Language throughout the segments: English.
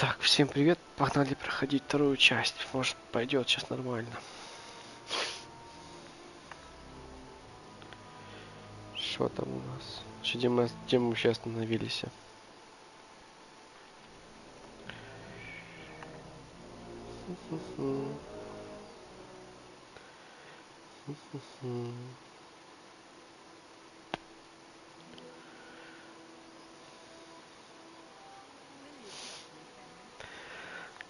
Так, всем привет, погнали проходить вторую часть. Может пойдет сейчас нормально. Что там у нас? Где мы сейчас остановились?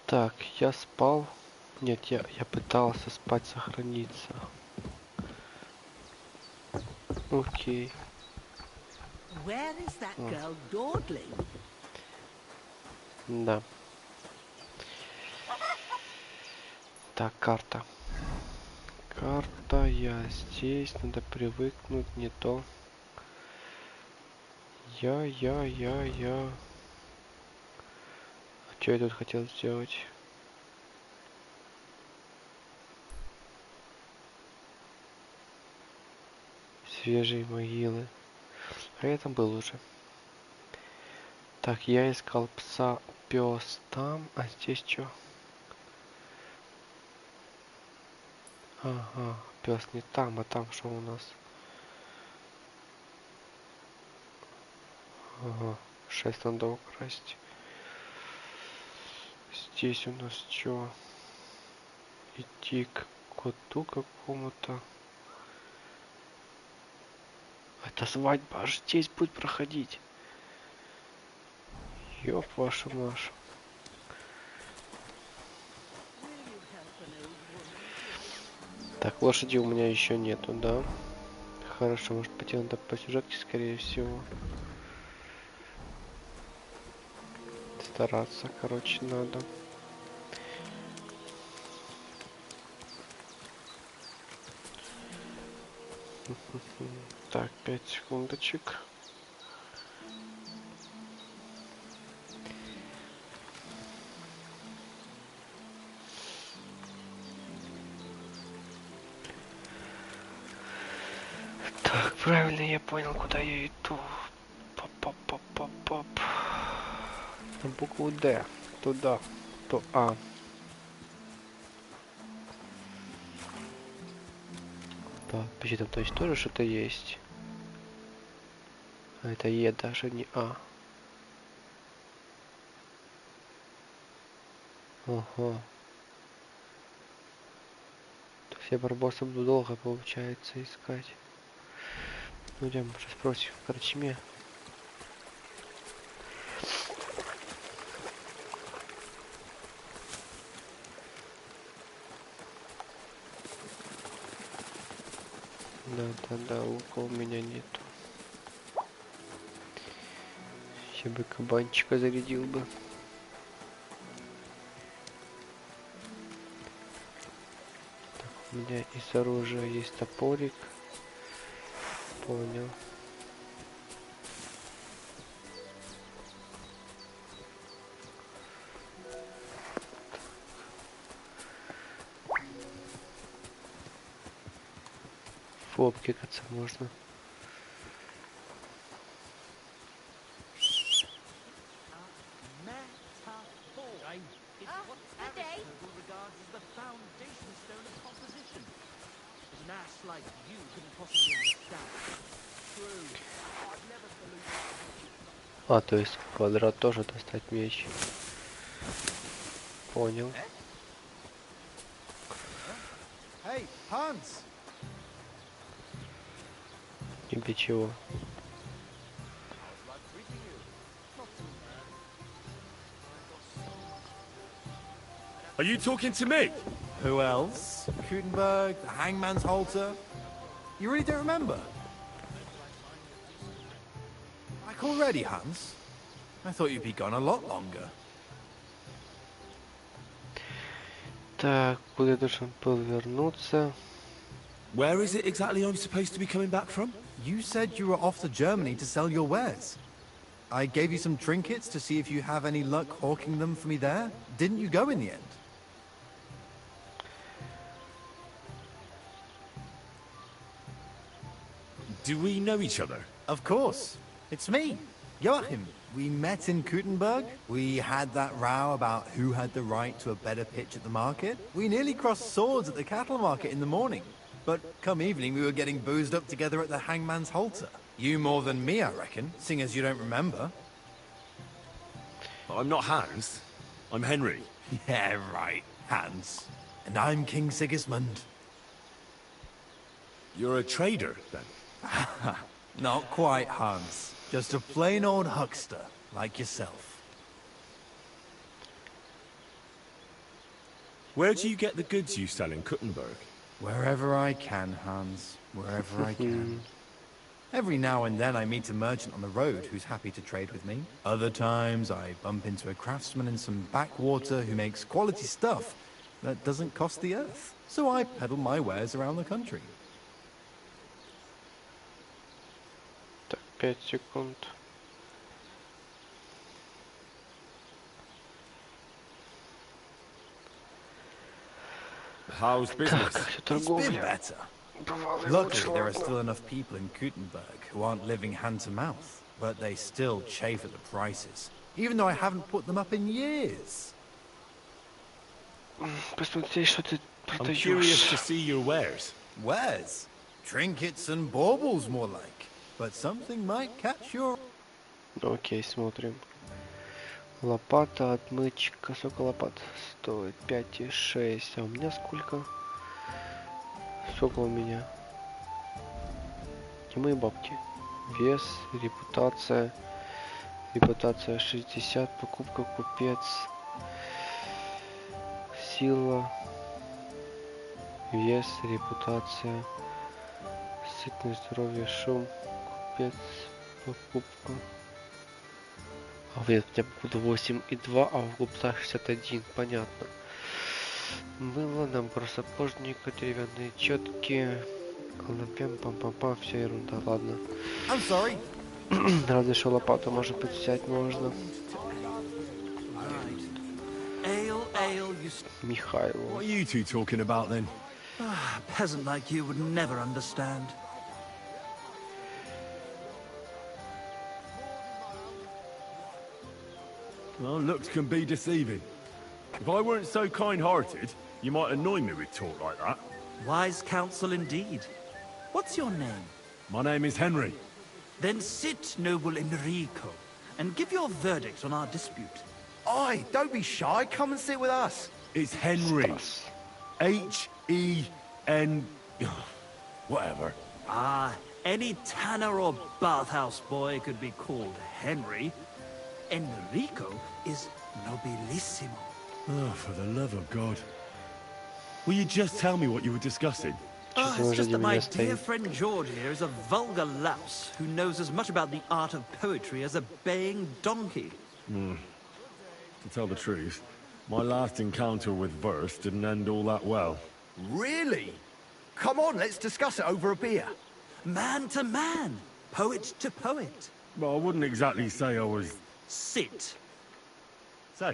Так, я спал. Нет, я пытался спать, сохраниться. Окей. Да. Так, карта. Карта, я здесь, надо привыкнуть, не то. Я. А что я тут хотел сделать? Свежие могилы. А я там был уже. Так, я искал пса, пес там, а здесь что? Ага, пес не там, а там что у нас? Ага, 6 надо украсть. Здесь у нас что? Идти к коту какому-то. Это свадьба аж здесь будет проходить. Ёб вашу Машу. Так, лошади у меня еще нету, да? Хорошо, может пойти надо по сюжетке, скорее всего. Стараться, короче, надо. Так, 5 секундочек. Так, правильно я понял, куда я иду. Поп. На букву Д. Туда. То А. Так, почти там, то есть тоже что-то есть. А это Е, даже не А. Ага. То есть я барбоса буду долго, получается, искать. Ну, идем, сейчас спросим в корчме. Да, лука у меня нету. Я бы кабанчика зарядил бы. Так, у меня из оружия есть топорик. Понял. Обкикаться можно. А, то есть квадрат тоже достать меч. Понял. Hey, Hans! Тебе чего? Are you talking to me? Who else? Gutenberg, the Hangman's Halter? You really don't remember? Like already, Hans? I thought you'd be gone a lot longer. Так, куда должен был вернуться? Where is it exactly I'm supposed to be coming back from? You said you were off to Germany to sell your wares. I gave you some trinkets to see if you have any luck hawking them for me there. Didn't you go in the end? Do we know each other? Of course. It's me. Joachim, we met in Gutenberg. We had that row about who had the right to a better pitch at the market. We nearly crossed swords at the cattle market in the morning. But come evening, we were getting boozed up together at the hangman's halter. You more than me, I reckon, seeing as you don't remember. I'm not Hans. I'm Henry. Yeah, right, Hans. And I'm King Sigismund. You're a trader, then? Not quite, Hans. Just a plain old huckster, like yourself. Where do you get the goods you sell in Kuttenberg? Wherever I can, Hans. Wherever I can. Every now and then I meet a merchant on the road who's happy to trade with me. Other times I bump into a craftsman in some backwater who makes quality stuff that doesn't cost the earth. So I peddle my wares around the country. Так, 5 секунд. How's Так, business? как всё It's been торговля. better. Бывало и Luckily, лучше. there are still enough people in Gutenberg who aren't living hand to mouth, but they still chafe at the prices, even though I haven't put them up in years. Посмотри, что ты I'm curious to продаешь. see your wares. Wares? Trinkets and baubles, more like. But something might catch your... Окей, смотрим. Лопата, отмычка. Сколько лопат стоит? 5,6. А у меня сколько? Сколько у меня? И мои бабки. Вес, репутация. Репутация 60. Покупка, купец. Сила. Вес, репутация. Сытность, здоровье, шум. Купец, покупка. А нет, у меня походу 8,2, а в купцах 61, понятно. Мыло, набор сапожника, деревянные четки, колопем, пам-пам-пам, все ерунда, ладно. I'm sorry. Разве что лопату, может быть, взять можно. Ale, ale, you Михайло. What are you two talking about then? peasant like you would never understand. Well, looks can be deceiving. If I weren't so kind-hearted, you might annoy me with talk like that. Wise counsel indeed. What's your name? My name is Henry. Then sit, noble Enrico, and give your verdict on our dispute. Oi, don't be shy. Come and sit with us. It's Henry. Стас. H-E-N... Whatever. Ah, any tanner or bathhouse boy could be called Henry. Enrico is nobilissimo. Oh, for the love of God. Will you just tell me what you were discussing? Ah, Чего it's же just that для my меня dear стоит? friend George here is a vulgar louse who knows as much about the art of poetry as a baying donkey. To tell the truth, my last encounter with verse didn't end all that well. Really? Come on, let's discuss it over a beer. Man to man, poet to poet. Well, I wouldn't exactly say I was... Sit. So,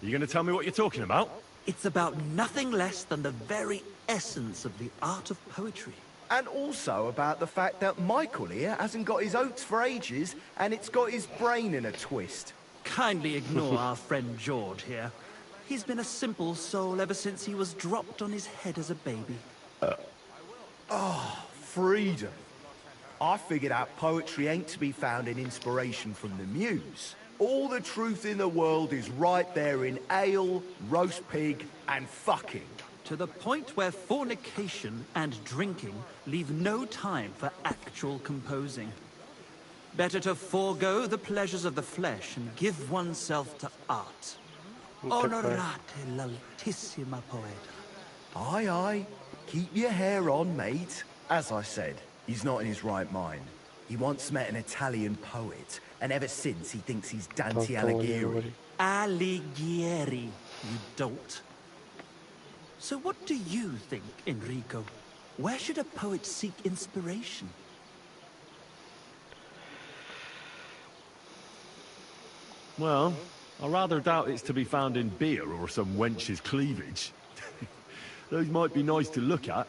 you gonna tell me what you're talking about? It's about nothing less than the very essence of the art of poetry. And also about the fact that Michael here hasn't got his oats for ages and it's got his brain in a twist. Kindly ignore our friend George here. He's been a simple soul ever since he was dropped on his head as a baby. Freedom. I figured out poetry ain't to be found in inspiration from the muse. All the truth in the world is right there in ale, roast pig, and fucking. To the point where fornication and drinking leave no time for actual composing. Better to forego the pleasures of the flesh and give oneself to art. Ну, такая. Onorate l'altissima poeta. Aye, aye. Keep your hair on, mate. As I said, he's not in his right mind. He once met an Italian poet, and ever since he thinks he's Dante Толково не Alighieri. говори. Alighieri, you dolt. So what do you think, Enrico? Where should a poet seek inspiration? Well, I rather doubt it's to be found in beer or some wench's cleavage. Those might be nice to look at,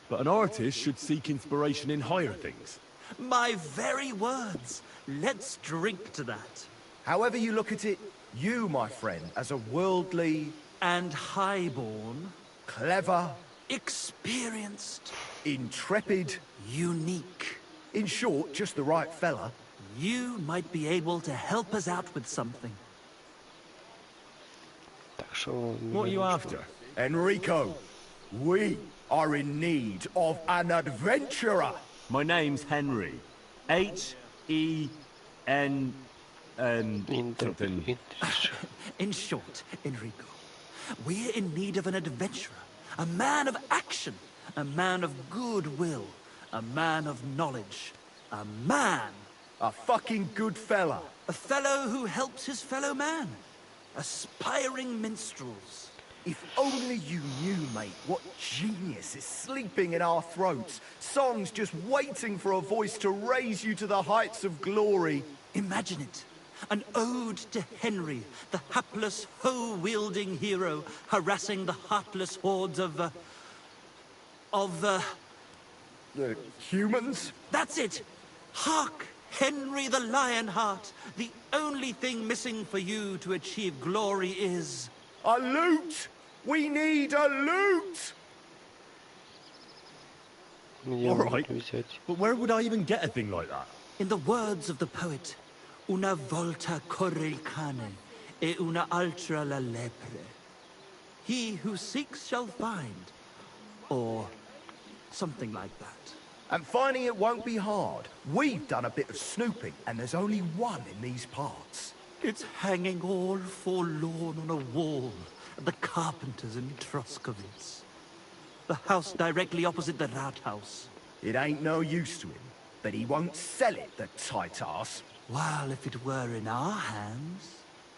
but an artist should seek inspiration in higher things. My very words. Let's drink to that. However you look at it, you, my friend, as a worldly, And highborn, clever, experienced, intrepid, unique. in short, just the right fella. You might be able to help us out with something. Так что... What are you after? Enrico, we are in need of an adventurer. My name's Henry. H-E-N... something. In short, Enrico, we're in need of an adventurer, a man of action, a man of goodwill, a man of knowledge, a man, A fucking good fella. a fellow who helps his fellow man, aspiring minstrels. If only you knew, mate, what genius is sleeping in our throats. Songs just waiting for a voice to raise you to the heights of glory. Imagine it. An ode to Henry, the hapless, hoe-wielding hero, harassing the heartless hordes of Humans? That's it! Hark! Henry the Lionheart! The only thing missing for you to achieve glory is... A loot! We need a loot! Где All можно right. взять? But where would I even get a thing like that? In the words of the poet, una volta corre il cane, e una altra la lepre. He who seeks shall find. Or something like that. And finding it won't be hard. We've done a bit of snooping, and there's only one in these parts. It's hanging all forlorn on a wall at the carpenters in Troskovitz. The house directly opposite the Rathaus. It ain't no use to him, but he won't sell it, the tight ass. While if it were in our hands...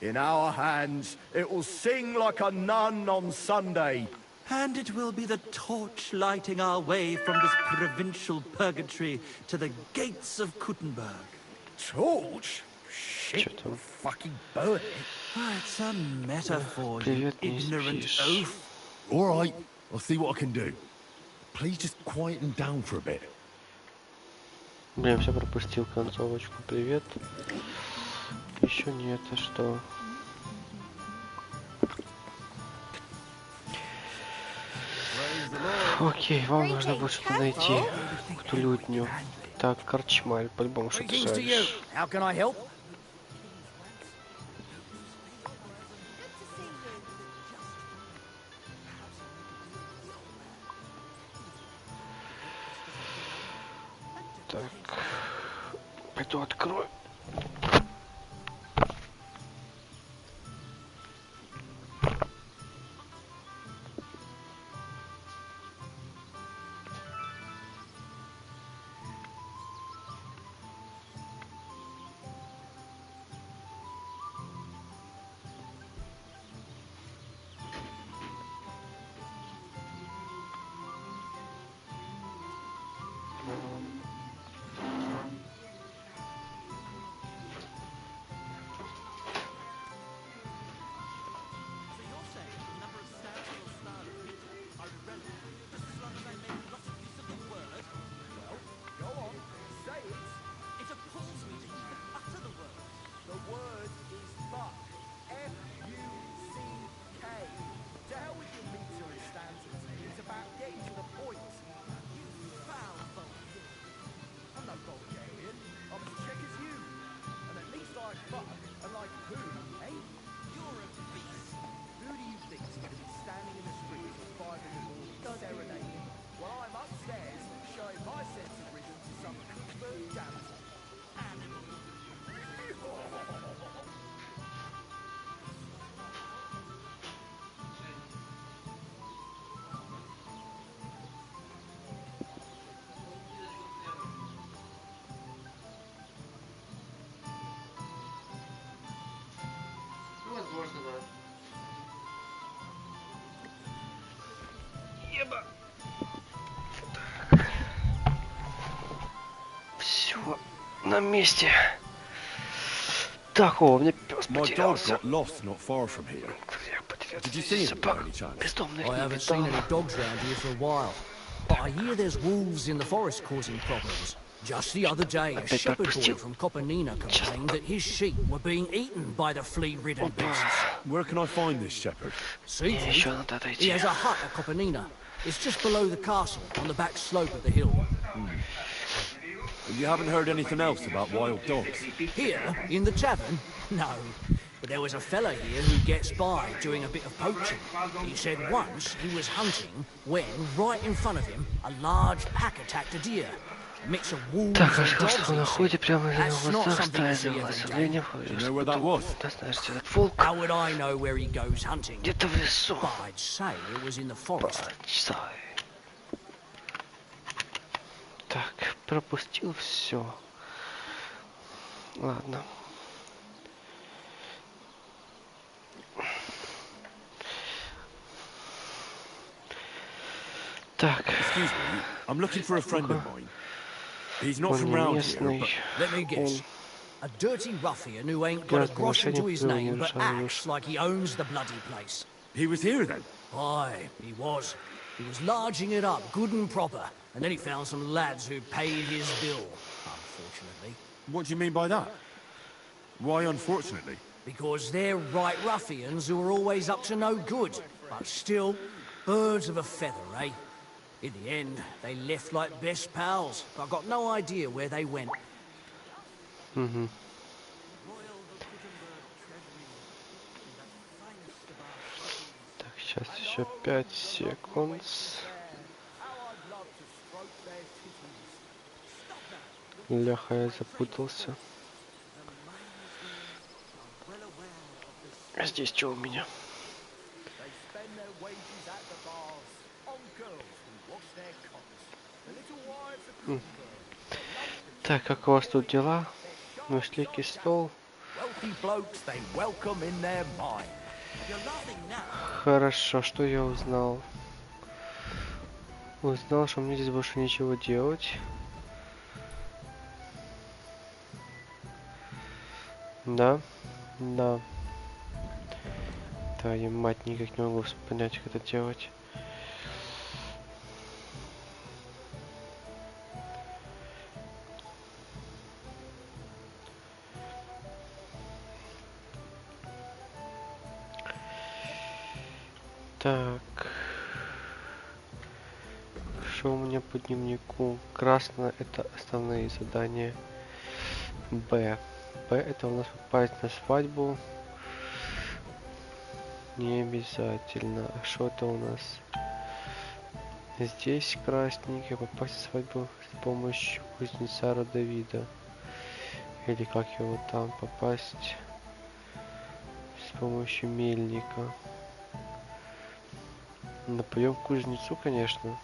In our hands, it will sing like a nun on Sunday. And it will be the torch lighting our way from this provincial purgatory to the gates of Kuttenberg. Torch? Shit, Чё там? fucking burn it. It's a metaphor, you Привет, не ignorant спишь. oaf. All right, I'll see what I can do. Please just quieten down for a bit. Блин, все пропустил концовочку. Привет. Еще нет, а что? Окей, вам нужно будет что-то найти. Какую-то лютню. Так, корчмаль, по-любому что-то шаришь. How can I help? Так, пойду открою. Возможно, да. Еба. Все на месте. Так, о, у меня пес My dog потерялся. got lost not far from here. Я потерялся. Did you see him by Собак any chance? бездомных I не haven't seen видал. any dogs around here for a while. But I hear there's wolves in the forest causing problems. Just the other day, a Опять shepherd boy пропустил. from Copenina complained that his sheep were being eaten by the flea-ridden beasts. Where can I find this shepherd? See, Мне еще надо he отойти. has a hut at Copenina. It's just below the castle, on the back slope of the hill. And you haven't heard anything else about wild dogs? Here, in the tavern? No. But there was a fella here who gets by doing a bit of poaching. He said once he was hunting when, right in front of him, a large pack attacked a deer. A mix of wolves Так, and хорошо, dogs, что на he ходе said. прямо на That's его not глазах something to see ставилось every day. оленя. You know where that was? Да знаешь, где этот волк? How would I know where he goes hunting? Где-то в лесу. But I'd say it was in the forest. Почитай. Так, пропустил все. Ладно. Так, Excuse me, I'm looking for a friend of mine. He's not он from не round here, местный. but Let me guess. A dirty ruffian who ain't got a groschen to his name but acts like he owns the bloody place. he was here then. Aye, he was. He was larging it up, good and proper, and then he found some lads who paid his bill, unfortunately. What do you mean by that? Why unfortunately? Because they're right ruffians who are always up to no good, but still, birds of a feather, eh? In the end, they left like best pals, but I've got no idea where they went. Так, сейчас еще 5 секунд. Леха, я запутался. А здесь что у меня? Так, как у вас тут дела? Ночлег и стол. Wealthy blokes they welcome in their mind. Хорошо, что я узнал? Узнал, что мне здесь больше нечего делать. Да? Да. Да, я мать никак не могу понять, как это делать. Так. Что у меня по дневнику? Красное — это основные задания. Б. Б — это у нас попасть на свадьбу. Не обязательно. А что это у нас? Здесь красненькое. Попасть на свадьбу с помощью кузнеца Родовида. Или как его там попасть? С помощью мельника. На прием к кузнецу, конечно.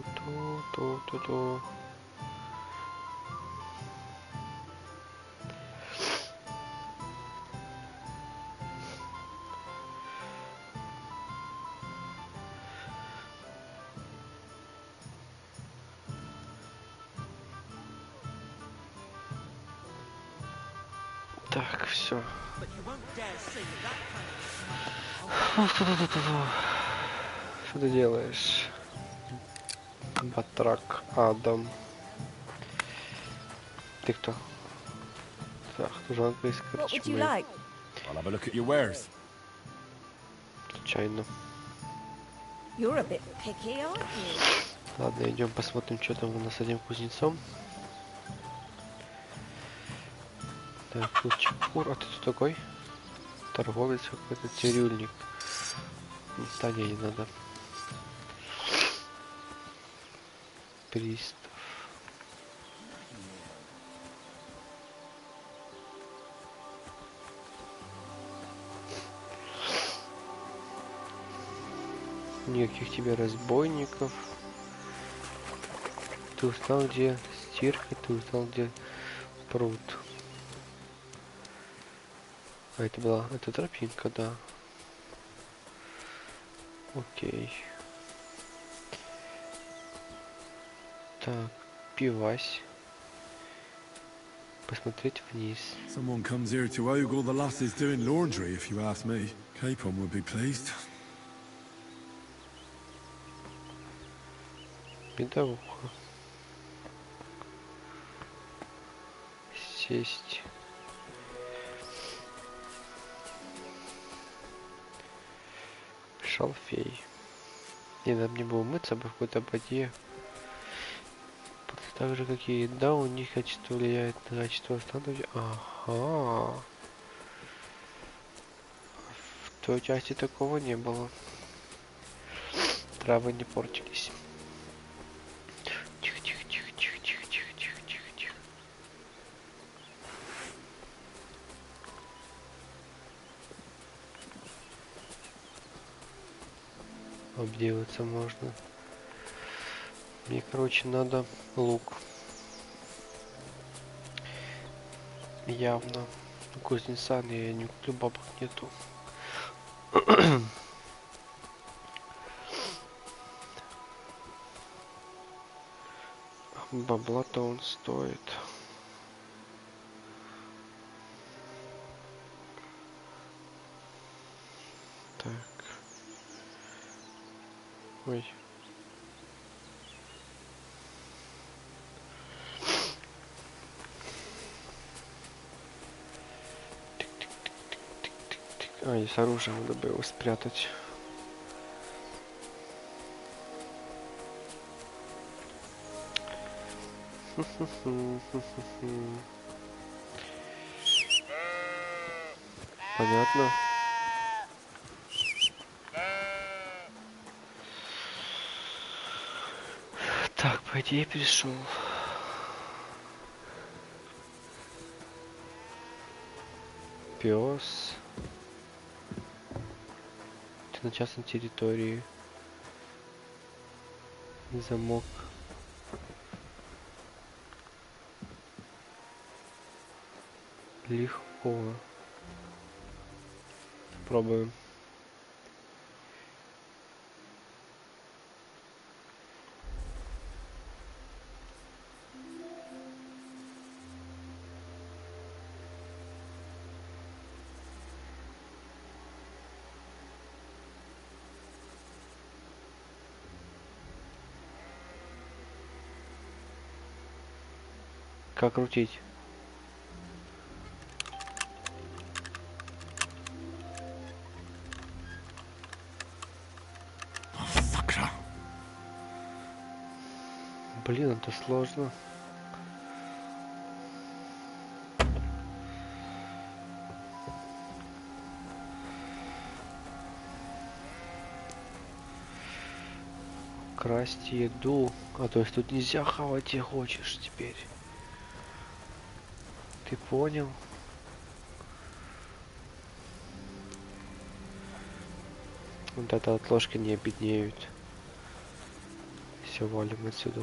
Ту-ту-ту-ту-ту. Так, все. Что ты делаешь? Батрак Адам. Ты кто? Так, служанка из корчмы. I'll have a look at your wares. Случайно. You're a bit picky, aren't you? Ладно, идем посмотрим, что там у нас с этим кузнецом. Так, тут чепур. А ты кто такой? Торговец какой-то, цирюльник. Да не надо. Пристав. Никаких тебе разбойников. Ты устал, где стирка, ты устал, где пруд. А это тропинка, да. Окей. Так, пивась. Посмотреть вниз. Someone comes here to ogle the lasses doing laundry, if you ask me. Capon would be pleased. Медовуха. Сесть. Шалфей. И надо мне было умыться бы в какой-то воде. Так же, как и еда, у них качество влияет на качество остатков. Ага. В той части такого не было. Травы не портились. Тихо. Обделаться можно. Мне, короче, надо лук. Явно. Кузнеца я не куплю, бабок нету. Бабла-то он стоит. Так. Ой. А, и с оружием надо бы его спрятать. Понятно. Так, по идее пришел. Пес. Ты на частной территории. Замок. Легко. Пробуем. Как крутить? Блин, это сложно. Красть еду. А то есть тут нельзя хавать, где хочешь теперь. Ты понял? Вот это вот ложки не обеднеют. Все, валим отсюда.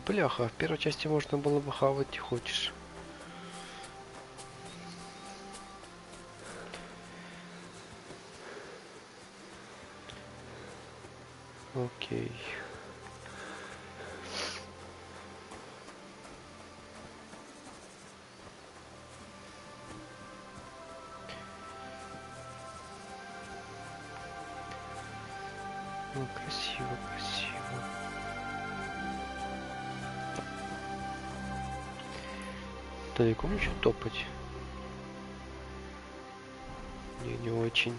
Бляха, в первой части можно было бы хавать и хочешь. Окей. Ну, красиво, красиво. Далеко мне еще топать? Не очень.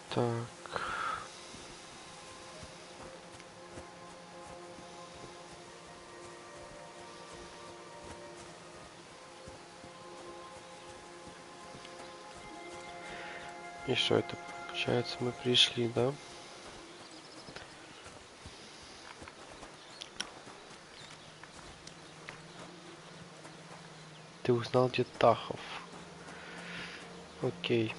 Так. И что это получается? Мы пришли, да? Ты узнал, где Тахов? Окей.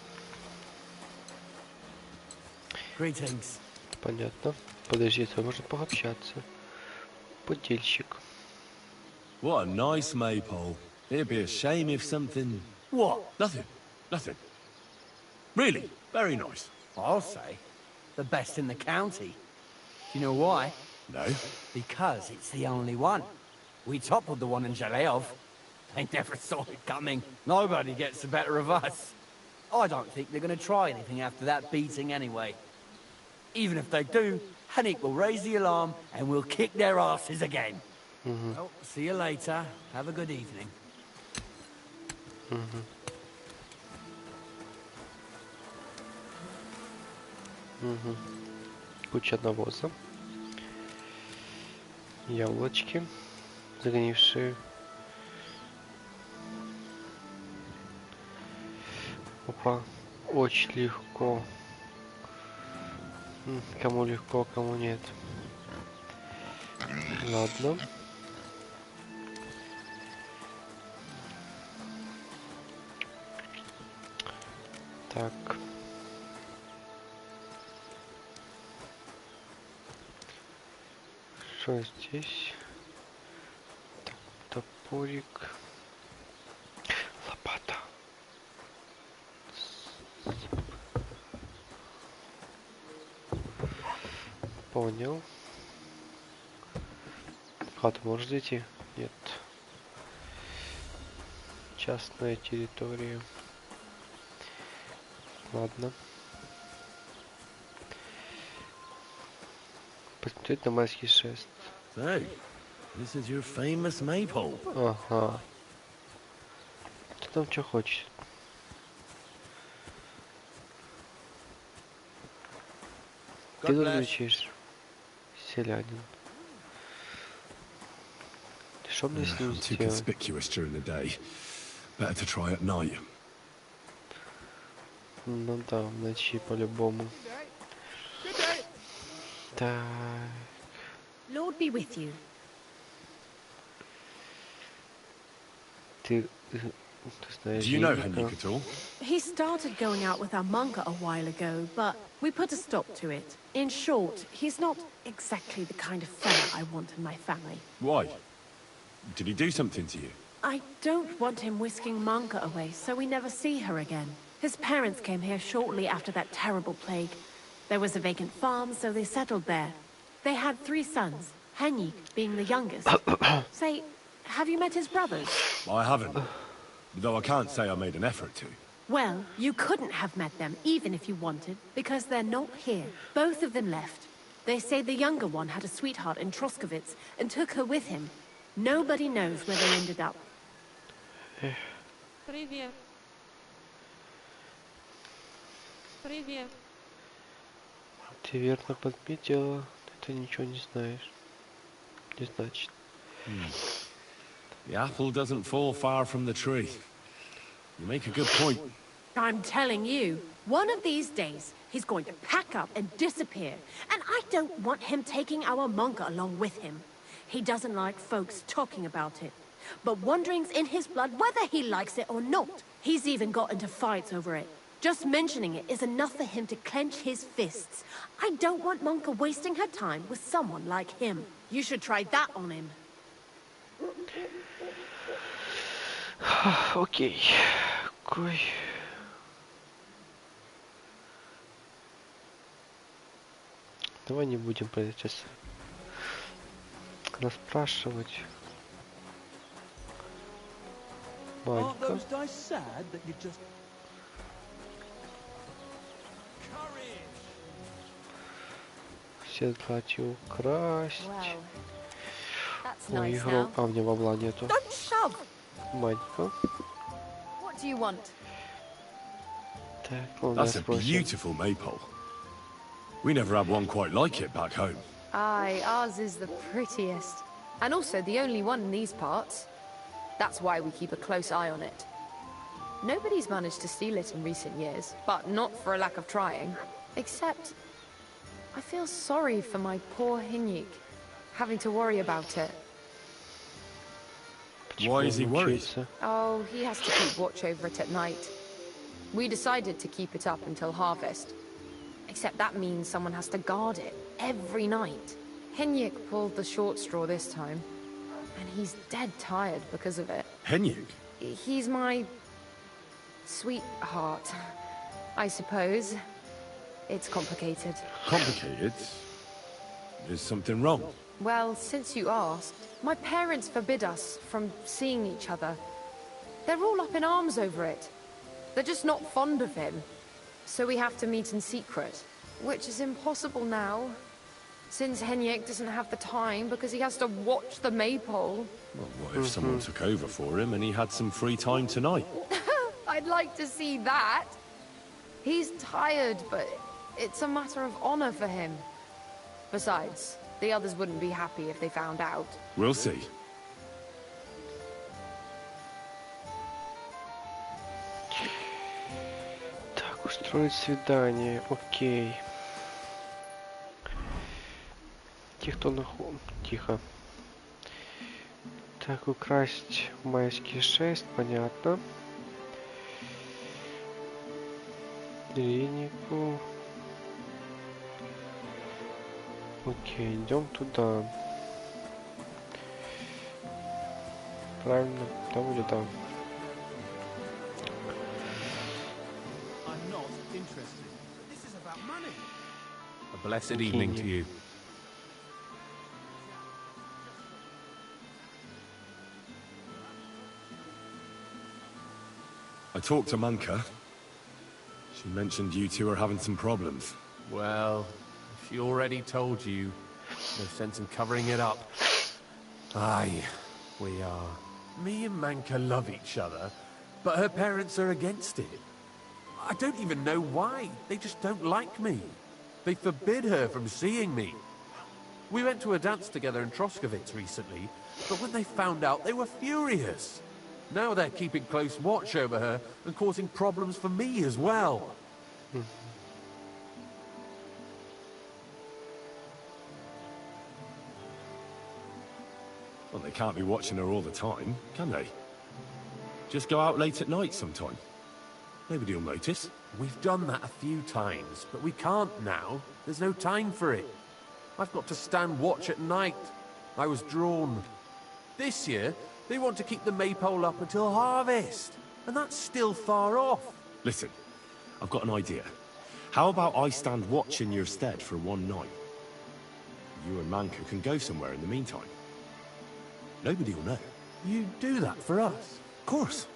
Greetings. Понятно. Подожди, это можно пообщаться. Подельщик. What a nice maypole. It'd be a shame if something... What? Nothing. Nothing. Really, very nice. I'll say. The best in the county. Do you know why? No? Because it's the only one. We toppled the one in Zhaleov. They never saw it coming. Nobody gets the better of us. I don't think they're gonna try anything after that beating anyway. Even if they do, Hanik will raise the alarm and we'll kick their asses again. Well, see you later. Have a good evening. Куча навоза. Яблочки. Загнившие. Опа. Очень легко. Кому легко, кому нет. Ладно. Так. Что здесь? Так, топорик. Лопата. Понял. Хату можешь зайти? Нет. Частная территория. Ладно. Посмотреть на майский шест. So, this is your famous maypole. Ага. Кто там что хочет? Ты тут звучишь, селянин. Что мне с ним Too сделать? conspicuous during the day. Better to try at night. Ну да, в ночи по-любому. Так. Lord be with you. Ты знаешь, Do you know Еника? Hanik at all? He started going out with our monka a while ago, but we put a stop to it. In short, he's not exactly the kind of fella I want in my family. Why? Did he do something to you? I don't want him whisking Manka away, so we never see her again. His parents came here shortly after that terrible plague. There was a vacant farm, so they settled there. They had 3 sons, Hanyik being the youngest. Say, have you met his brothers? I haven't. Though I can't say I made an effort to. Well, you couldn't have met them, even if you wanted, because they're not here. Both of them left. They say the younger one had a sweetheart in Troskovitz and took her with him. Nobody knows where they ended up. Привет. Привет. Ты верно подметила, ты ничего не знаешь. Не значит. The apple doesn't fall far from the tree. You make a good point. I'm telling you, one of these days, he's going to pack up and disappear. And I don't want him taking our monk along with him. He doesn't like folks talking about it. But wandering's in his blood whether he likes it or not. He's even got into fights over it. Just mentioning it is enough for him to clench his fists. I don't want Monka wasting her time with someone like him. You should try that on him. Окей. Какой... Давай не будем про это сейчас расспрашивать. Манька. Все злати украсть. Ой, игрок. А, у меня бабла нету. Манька. Так, у нас That's a beautiful maypole. We never had one quite like it back home. Aye, ours is the prettiest. And also the only one in these parts. That's why we keep a close eye on it. Nobody's managed to steal it in recent years, but not for a lack of trying. Except, I feel sorry for my poor Hinyik, having to worry about it. Why is he worried? Oh, he has to keep watch over it at night. We decided to keep it up until harvest. Except that means someone has to guard it every night. Hinyik pulled the short straw this time, and he's dead tired because of it. Hinyik? He's my sweetheart, I suppose. It's complicated. Complicated? Is something wrong? Well, since you asked, my parents forbid us from seeing each other. They're all up in arms over it. They're just not fond of him. So we have to meet in secret, which is impossible now, since Hinyik doesn't have the time because he has to watch the maypole. Well, what if someone took over for him and he had some free time tonight? I'd like to see that. He's tired, but it's a matter of honor for him. Besides, the others wouldn't be happy if they found out. We'll see. Так, устроить свидание, окей. Тихо. Так, украсть майский 6, понятно. Дренику. Окей, идем туда. Правильно, там или там? A blessed evening to you. I talked to Manka. She mentioned you two are having some problems. Well, she already told you. No sense in covering it up. Aye, we are. Me and Manka love each other, but her parents are against it. I don't even know why. They just don't like me. They forbid her from seeing me. We went to a dance together in Troskovitz recently, but when they found out, they were furious. Now they're keeping close watch over her and causing problems for me as well. Well, they can't be watching her all the time, can they? Just go out late at night sometime. Nobody will notice. We've done that a few times, but we can't now. There's no time for it. I've got to stand watch at night. I was drawn. This year, they want to keep the maypole up until harvest, and that's still far off. Listen, I've got an idea. How about I stand watch in your stead for one night? You and Manka can go somewhere in the meantime. Nobody will know. You do that for us? Of course.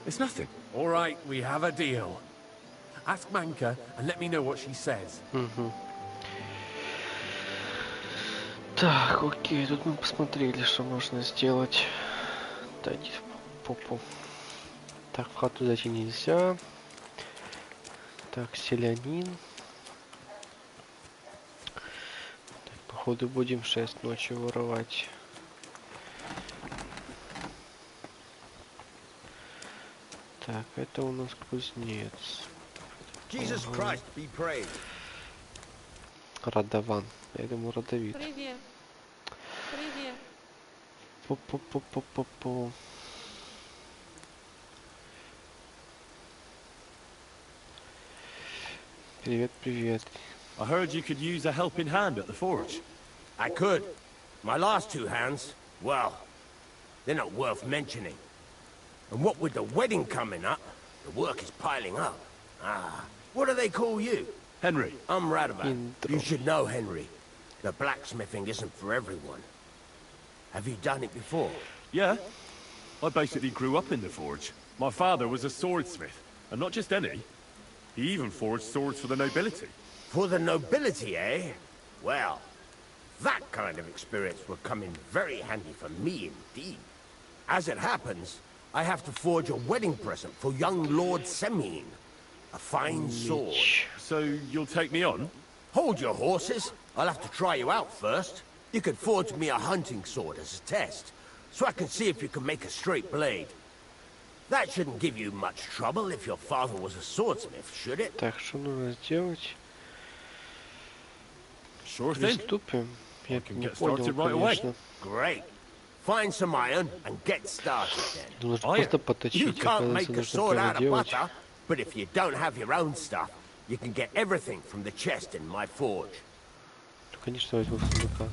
It's nothing. All right, we have a deal. Ask Manka and let me know what she says. Так, окей, тут мы посмотрели, что можно сделать. Дайте в попу. Так, в хату зайти нельзя. Так, селянин. Так, походу будем 6 ночи воровать. Так, это у нас кузнец. Jesus Christ be praised. Радован. Я думаю, родовит. Привет. Привет. Пу-пу-пу-пу-пу-пу. Привет, привет. I heard you could use a helping hand at the forge. I could. My last 2 hands, well, they're not worth mentioning. And what with the wedding coming up, the work is piling up. Ah, what do they call you? Henry. I'm Radovan. You should know, Henry. The blacksmithing isn't for everyone. Have you done it before? Yeah. I basically grew up in the forge. My father was a swordsmith, and not just any. He even forged swords for the nobility. For the nobility, eh? Well, that kind of experience will come in very handy for me indeed. As it happens, I have to forge a wedding present for young Lord Semine. A fine sword. So you'll take me on? Hold your horses. I'll have to try you out first. You could forge me a hunting sword as a test, so I can see if you can make a straight blade. That shouldn't give you much trouble if your father was a swordsmith, should it? Так, что нужно сделать? Sure thing. Приступим. Я can не get понял, started right away. конечно. Great. Find some iron and get started then. Нужно Iron? просто You поточить, can't оказывается, make a нужно sword прямо out of делать. butter, but if you don't have your own stuff, you can get everything from the chest in my forge. Ну, конечно, возьму сундука.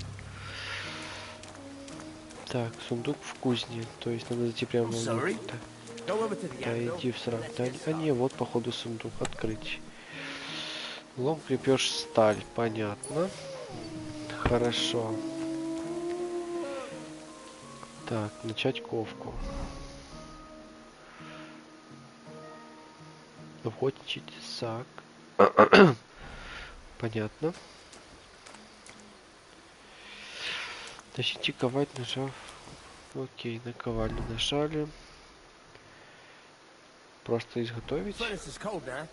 Так, сундук в кузне. То есть надо зайти прямо Sorry? внутрь. Go over to the Да, anvil. иди в срак. Да, а не, вот походу сундук. Открыть. Лом, крепеж, сталь. Понятно. Хорошо. Так, начать ковку. Охотничий тесак. Понятно. Тащите ковать, нажав. Окей, на ковальню нажали. Просто изготовить. Furnace is cold now.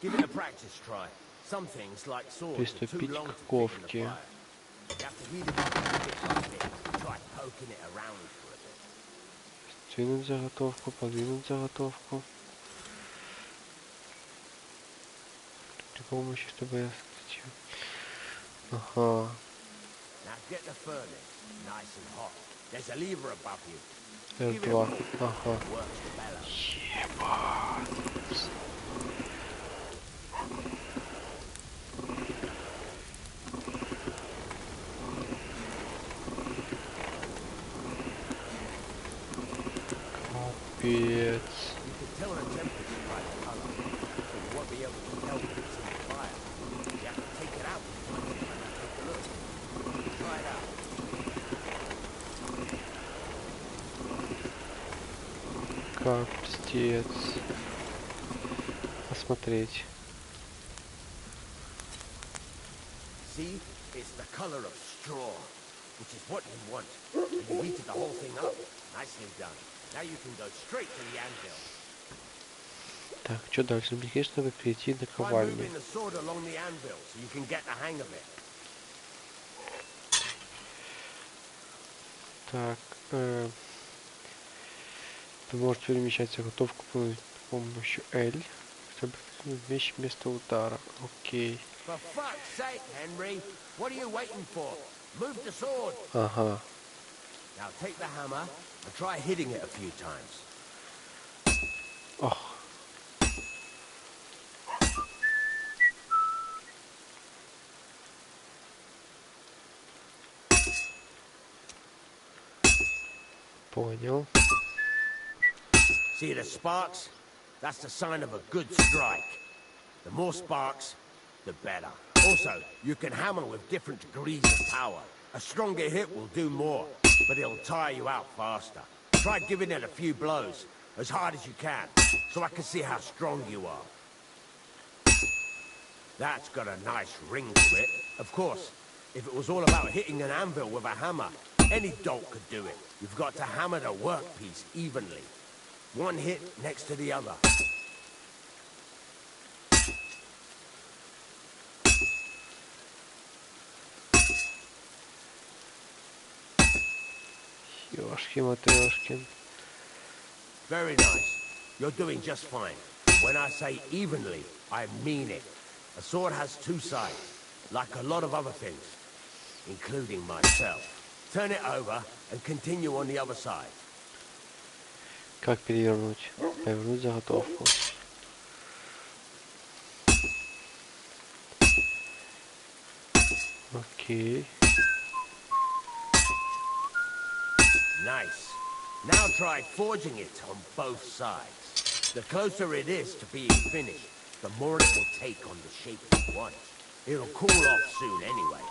Give it a practice try. Some things, like swords, are too Приступить long к to fit in the ковке. fire. You have to heat it up a bit by bit. Try poking it around for a bit. Сдвинуть заготовку, подвинуть заготовку. При помощи, чтобы я... Ага. Now get the furnace nice and hot. There's a lever above you. R2. Ага. Works the bellows. Капец. You can tell the temperature by the color, but you won't be able to tell if it's in the fire. You have to take it out and take a look. Try it out. Капец. Посмотреть. See? It's the color of straw, which is what you want. And you heated the whole thing up. Nicely done. Now you can go straight to the anvil. Так, что дальше? Беги, чтобы перейти на Try ковальню. moving the sword along the anvil so you can get the hang of it. Так, вы можете перемещать заготовку с помощью L, чтобы вещь вместо удара. Окей. For fuck's sake, Henry! What are you waiting for? Move the sword! Ага. Now take the hammer and try hitting it a few times. Ох. Понял. See the sparks? That's the sign of a good strike. The more sparks, the better. Also, you can hammer with different degrees of power. A stronger hit will do more, but it'll tire you out faster. Try giving it a few blows, as hard as you can, so I can see how strong you are. That's got a nice ring to it. Of course, if it was all about hitting an anvil with a hammer, any dolt could do it. You've got to hammer the workpiece evenly. One hit next to the other. Ёшки-матрёшки. Very nice. You're doing just fine. When I say evenly, I mean it. A sword has two sides, like a lot of other things, including myself. Turn it over and continue on the other side. Как перевернуть? Повернуть заготовку. Окей. Nice. Now try forging it on both sides. The closer it is to being finished, the more it will take on the shape you want. It'll cool off soon anyway.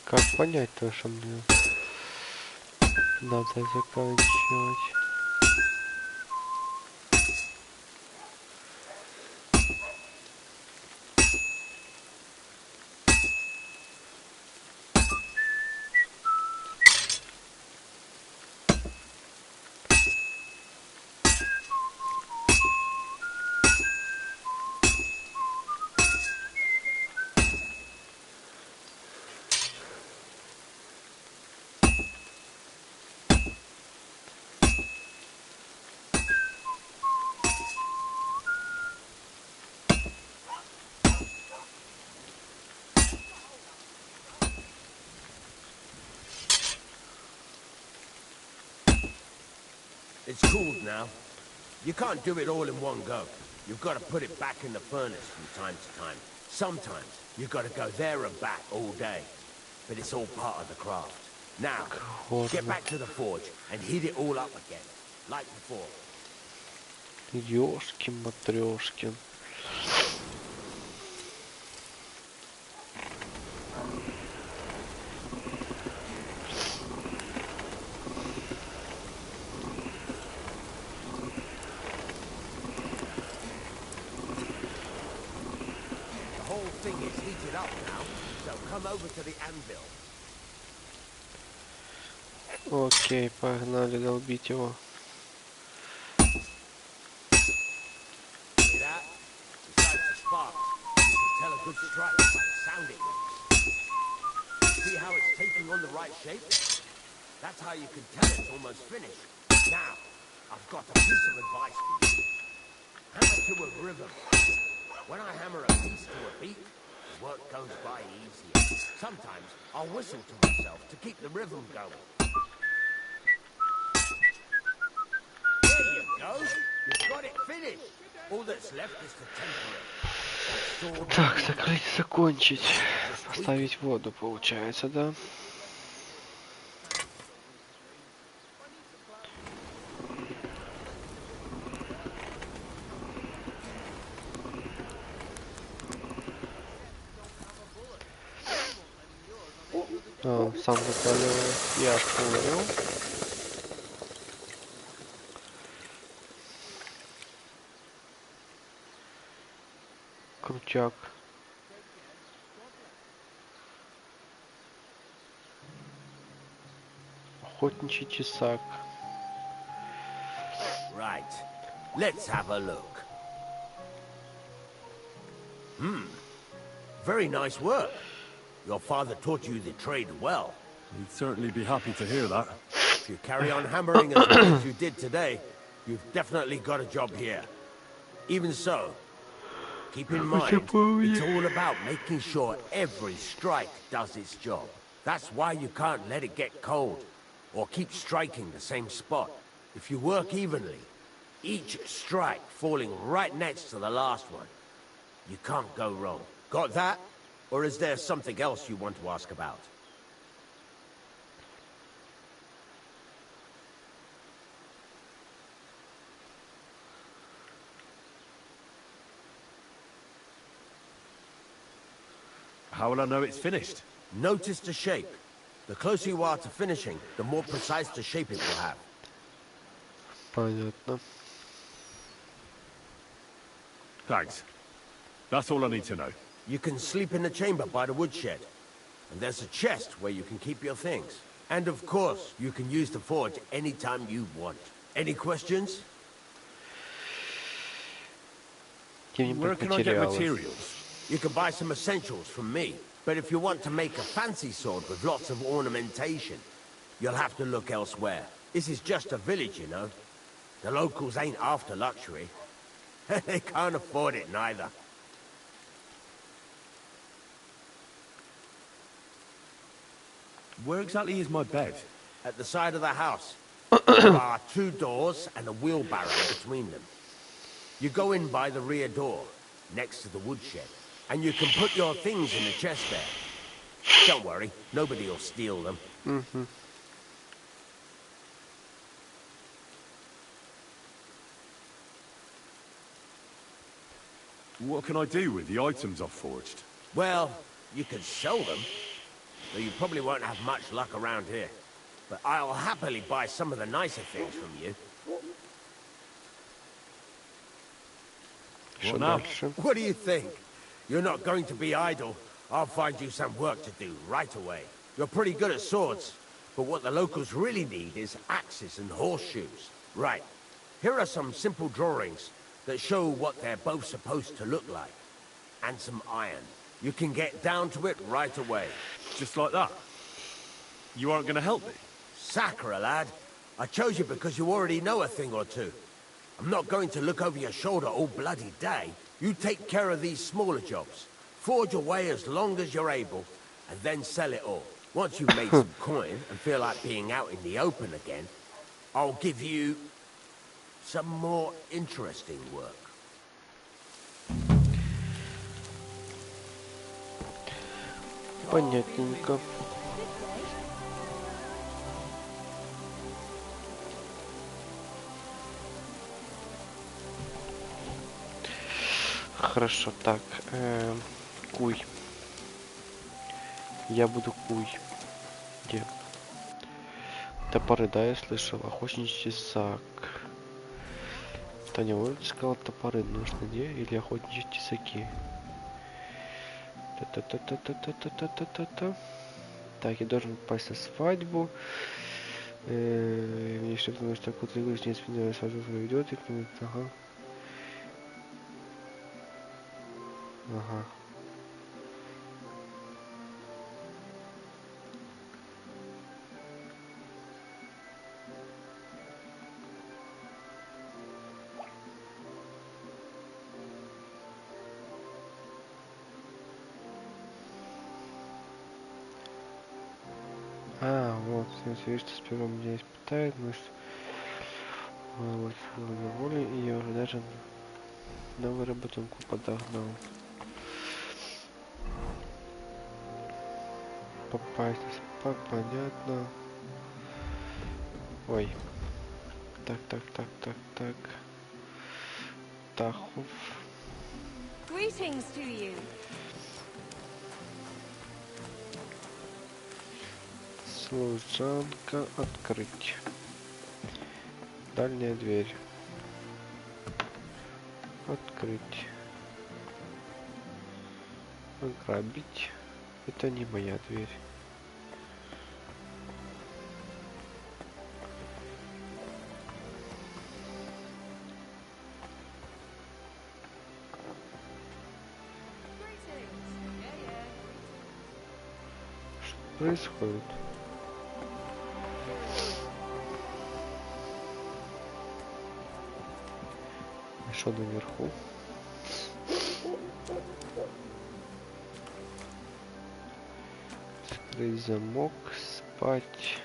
Как понять то, что мне надо заканчивать? It's cooled now. You can't do it all in one go. You've got to put it back in the furnace from time to time. Sometimes you've got to go there and back all day. But it's all part of the craft. Now, get back to the forge and heat it all up again, like before. Ёшки-матрёшки. Thing is heated up now, so come over to the anvil. Окей, погнали долбить его. Hear that? Besides the sparks, you can tell a good strike by the sound it makes. See how it's taking on the right shape? That's how you can tell it's almost finished. Now, I've got a piece of advice for you. Hammer to a rhythm. When I hammer a piece to a beat, the work goes by easier. Sometimes I'll whistle to myself to keep the rhythm going. There you go. You've got it finished. All that's left is to temper it. Так, закрыть, закончить. Поставить воду, получается, да? Сам запаливаю. Я понял. Крючок. Охотничий тесак. Right. Let's have a look. Very nice work. Your father taught you the trade well. He'd certainly be happy to hear that. If you carry on hammering as well as you did today, you've definitely got a job here. Even so, keep in mind, it's all about making sure every strike does its job. That's why you can't let it get cold, or keep striking the same spot. If you work evenly, each strike falling right next to the last one, you can't go wrong. Got that? Or is there something else you want to ask about? How will I know it's finished? Notice the shape. The closer you are to finishing, the more precise the shape it will have. Понятно. Thanks. That's all I need to know. You can sleep in the chamber by the woodshed. And there's a chest where you can keep your things. And of course, you can use the forge anytime you want. Any questions? Where can I get materials? You can buy some essentials from me. But if you want to make a fancy sword with lots of ornamentation, you'll have to look elsewhere. This is just a village, you know. The locals ain't after luxury. They can't afford it neither. Where exactly is my bed? At the side of the house. There are 2 doors and a wheelbarrow between them. You go in by the rear door, next to the woodshed, and you can put your things in the chest there. Don't worry, nobody will steal them. What can I do with the items I've forged? Well, you could sell them, though you probably won't have much luck around here. But I'll happily buy some of the nicer things from you. What now? What do you think? You're not going to be idle. I'll find you some work to do right away. You're pretty good at swords, but what the locals really need is axes and horseshoes. Right. Here are some simple drawings that show what they're both supposed to look like. And some iron. You can get down to it right away. Just like that? You aren't going to help me? Sacre, lad. I chose you because you already know a thing or two. I'm not going to look over your shoulder all bloody day. You take care of these smaller jobs. Forge away as long as you're able, and then sell it all. Once you've made some coin and feel like being out in the open again, I'll give you some more interesting work. Понятненько. Хорошо, так, куй. Я буду куй. Где? Топоры, да, я слышал. Охотничий тесак. Таня, вот сказал, топоры нужны, где? Или охотничьи тесаки? Та-та-та-та-та-та-та-та-та-та. Так, я должен попасть на свадьбу. Мне что-то думаю, что такую игру не спинной свадьбу проведет. Ага. Ага. Вот, видишь, что сперва меня испытает, но вот воли, и я уже даже на выработанку подогнал. Попасть на спак, понятно. Ой. Так. Тахов. Greetings to you. Служанка, открыть. Дальняя дверь. Открыть. Ограбить. Это не моя дверь. Что происходит? Что наверху? Скрыть замок, спать.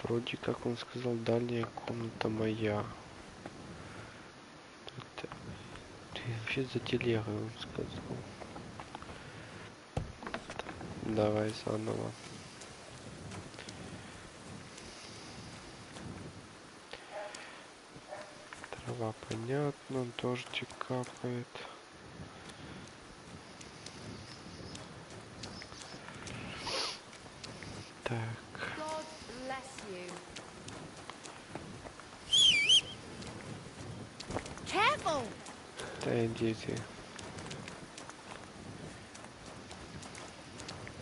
Вроде как он сказал, дальняя комната моя. Это... Вообще за телегой он сказал. Давай заново. Трава понятно, дождик капает. Так. God bless you. Careful! Да иди ты.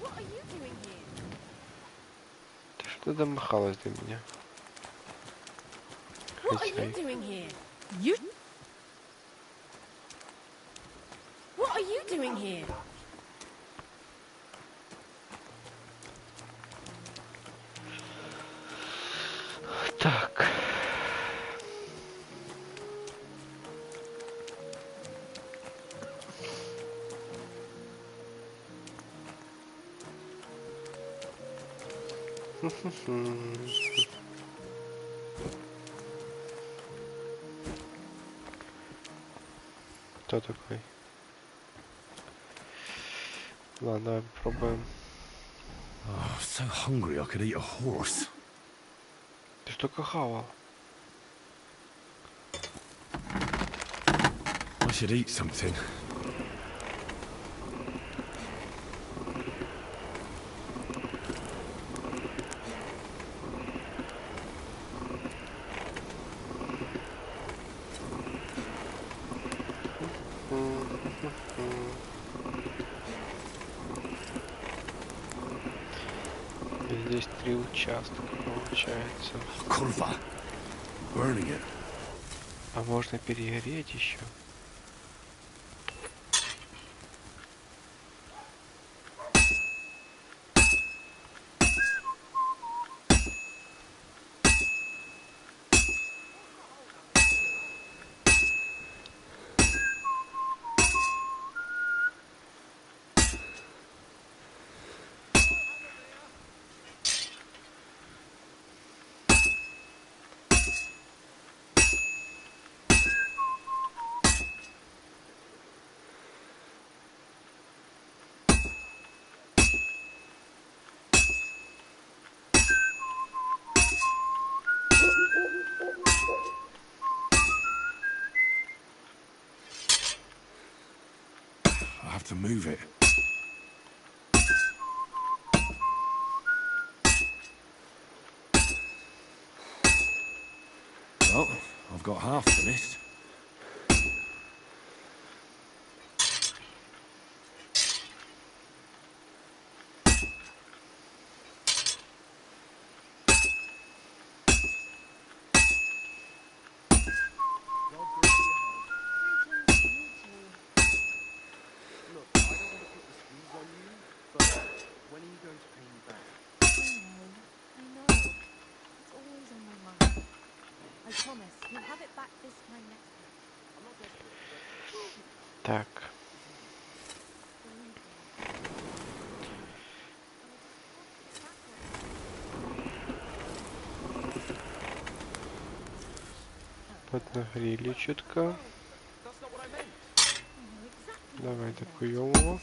What are you doing here? Ты что домахалась до меня? What are you Хозяйка. doing here? You? What are you doing here? Так. Кто такой? Ладно, давай попробуем. Oh, so hungry I could eat a horse. Ты что хавал? I should eat something. Здесь 3 участка получается. Kurva. Burning it. А можно перегореть еще. I have to move it. Well, I've got half finished. Так. Поднагрели чутка. Давай докуем его.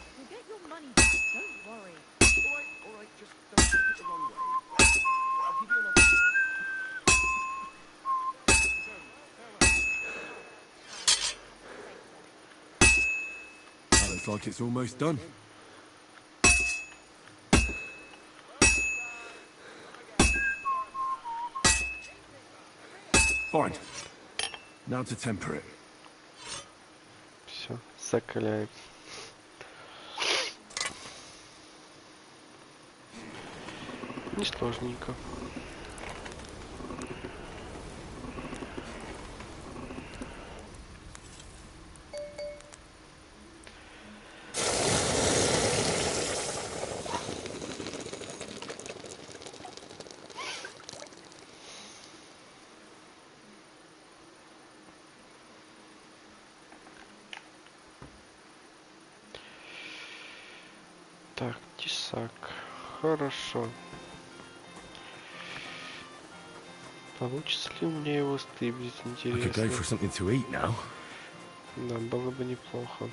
That looks like it's almost done. Fine. Now to temper it. Все, закаляет. Несложненько. Так, тесак. Хорошо. Получится ли у меня его стыбзить, I could go интересно? for something to eat now. Да, было бы неплохо.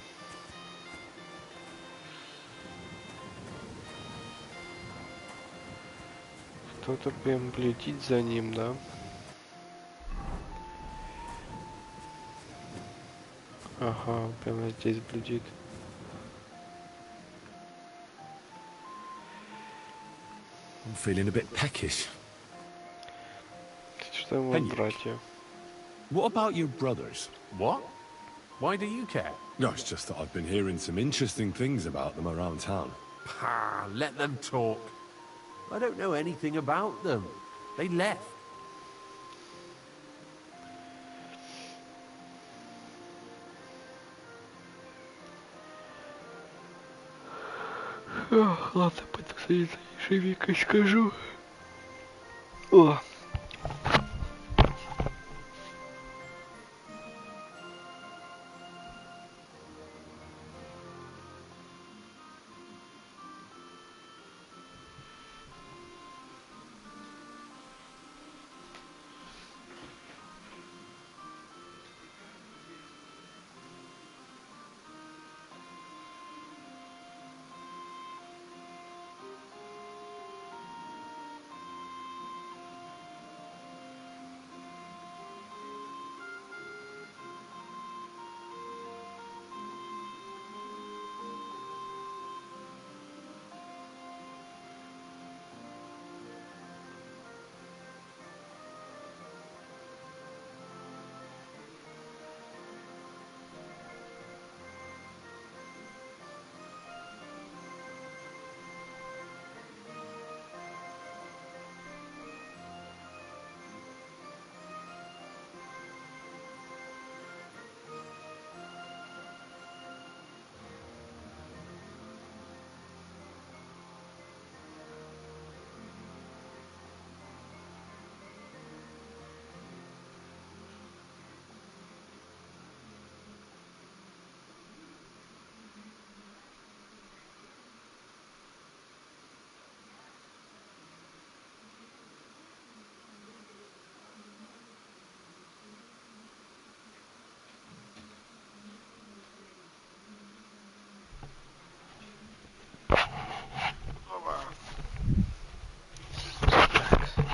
Кто-то прям глядит за ним, да? Ага, он прямо здесь блюдит. I'm feeling a bit peckish. Что мои братья? What about your brothers? What? Why do you care? No, it's just that I've been hearing some interesting things about them around town. Ah, let them talk. I don't know anything about them. They left. Ладно, подожди, живенько скажу. О.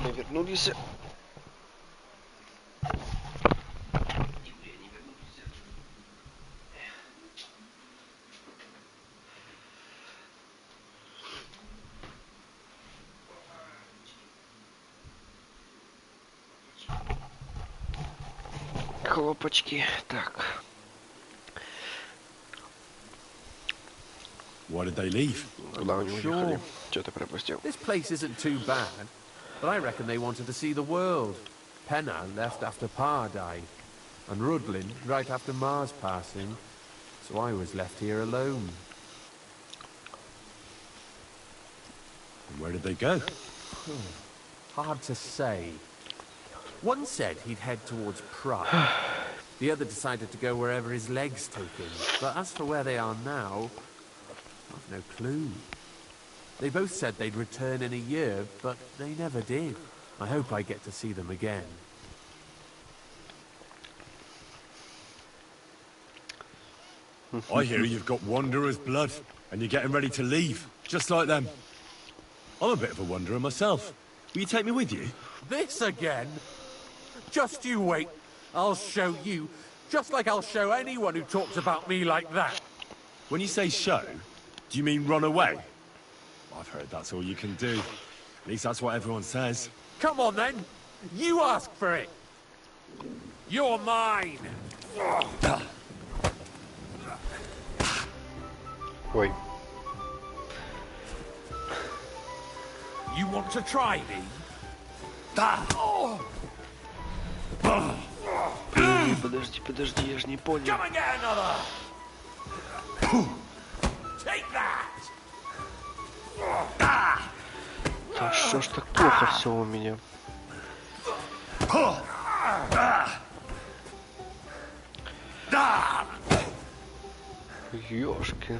Мы вернулись. Хлопочки. Так. Why did they leave? Куда они уехали? Что ты пропустил? This place isn't too bad, but I reckon they wanted to see the world. Penna left after Pa died, and Rudlin right after Ma's passing, so I was left here alone. And where did they go? Hard to say. One said he'd head towards Prague. The other decided to go wherever his legs took him. But as for where they are now, I've no clue. They both said they'd return in a year, but they never did. I hope I get to see them again. I hear you've got wanderer's blood, and you're getting ready to leave, just like them. I'm a bit of a wanderer myself. Will you take me with you? This again? Just you wait. I'll show you, just like I'll show anyone who talks about me like that. When you say show, do you mean run away? I've heard that's all you can do. At least that's what everyone says. Come on then. You ask for it. You're mine. Ой. You want to try me? Подожди, я же не понял. Come and get another. Take that. Да что ж так плохо все у меня? Ёшкин.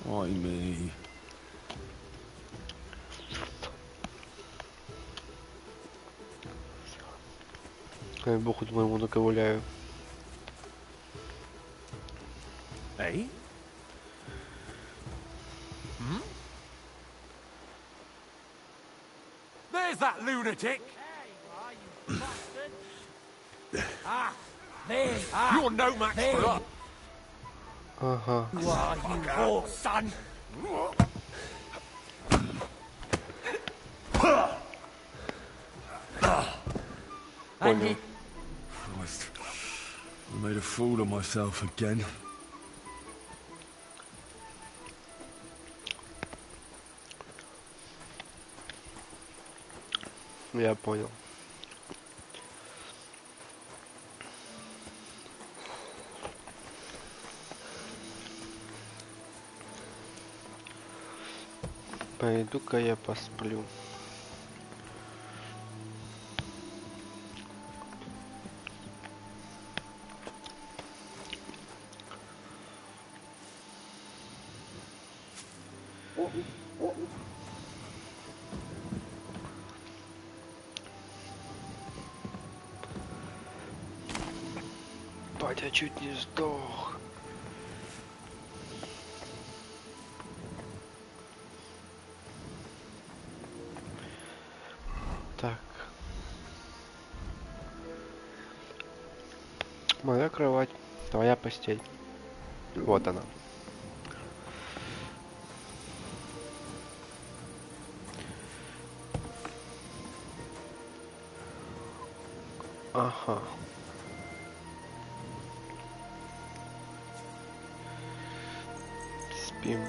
Why me? Дай бог, думаю, ему наковыляю. Hey? Hmm? There's that lunatic! You're no match for us! Ага. You are, you whore, son! понял. Christ. I made a fool of myself again. Я понял. Пойду-ка я посплю. Батя чуть не сдох. Так. Моя кровать, твоя постель. Вот она. Ага. Спим.